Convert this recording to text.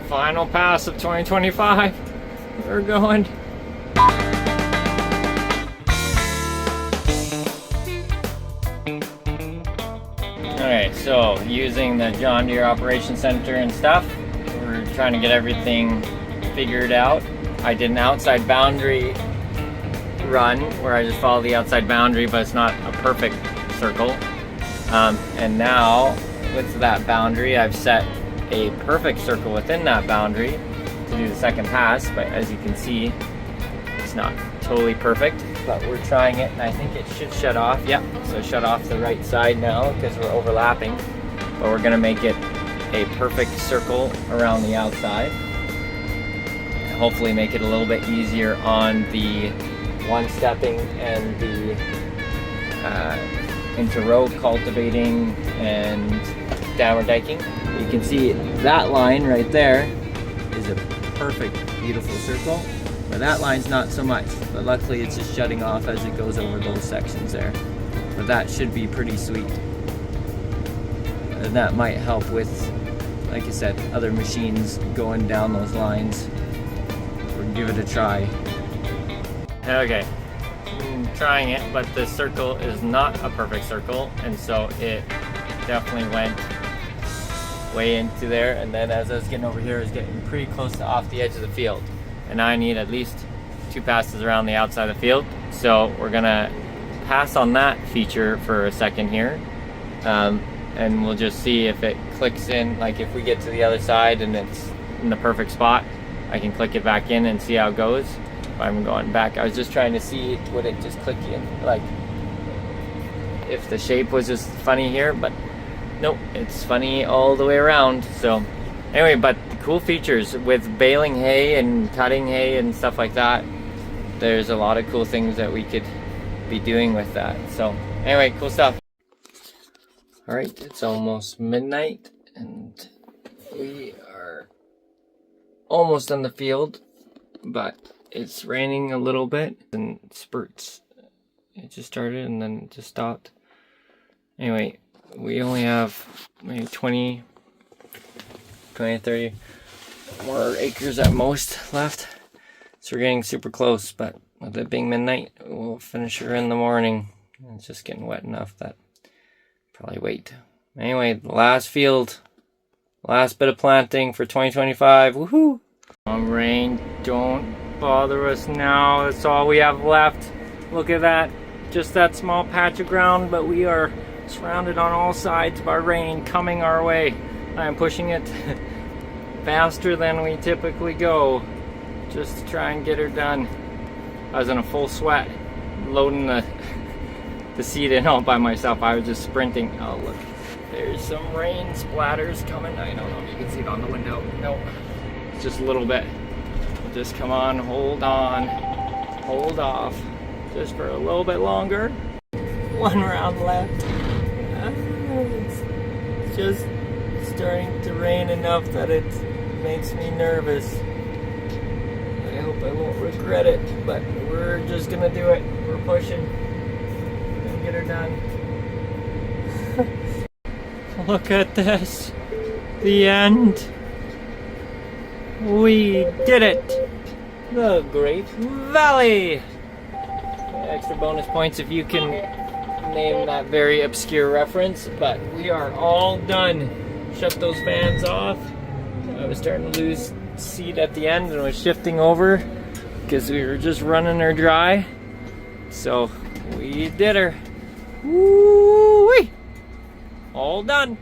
Final pass of 2025. We're going. Alright, so using the John Deere Operations Center and stuff, we're trying to get everything figured out. I did an outside boundary run where I just follow the outside boundary, but it's not a perfect circle. And now with that boundary, I've set a perfect circle within that boundary to do the second pass, but as you can see, it's not totally perfect, but we're trying it and I think it should shut off. Yep, so shut off the right side now because we're overlapping, but we're gonna make it a perfect circle around the outside. And hopefully make it a little bit easier on the one-stepping and the inter-row cultivating and downward diking. You can see that line right there is a perfect, beautiful circle, but that line's not so much. But luckily it's just shutting off as it goes over those sections there. But that should be pretty sweet. And that might help with, like I said, other machines going down those lines. We'll give it a try. Okay, I'm trying it, but the circle is not a perfect circle, and so it definitely went way into there, and then as I was getting over here, I was getting pretty close to off the edge of the field, and now I need at least 2 passes around the outside of the field. So we're gonna pass on that feature for a second here, and we'll just see if it clicks in. Like if we get to the other side and it's in the perfect spot, I can click it back in and see how it goes. I'm going back. I was just trying to see, would it just click in, like if the shape was just funny here, but nope, it's funny all the way around. So anyway, but the cool features with baling hay and cutting hay and stuff like that, there's a lot of cool things that we could be doing with that. So anyway, cool stuff. All right, it's almost midnight and we are almost in the field, but it's raining a little bit and spurts. It just started and then it just stopped. Anyway, we only have maybe 20, 30 more acres at most left. So we're getting super close, but with it being midnight, we'll finish her in the morning. It's just getting wet enough that probably wait. Anyway, the last field, last bit of planting for 2025. Woohoo! Rain, don't bother us now. That's all we have left. Look at that, just that small patch of ground, but we are surrounded on all sides by rain coming our way. I'm pushing it faster than we typically go just to try and get her done. I was in a full sweat loading the seed in all by myself. I was just sprinting. Oh look, there's some rain splatters coming. I don't know if you can see it on the window. No, it's just a little bit. Just come on, hold off just for a little bit longer. 1 round left. It's just starting to rain enough that it makes me nervous. I hope I won't regret it, but we're just gonna do it. We're pushing and get her done. Look at this, the end. We did it! The Great Valley! Extra bonus points if you can name that very obscure reference, but we are all done. Shut those fans off. I was starting to lose seed at the end and was shifting over because we were just running her dry. So we did her. Woo-wee! All done.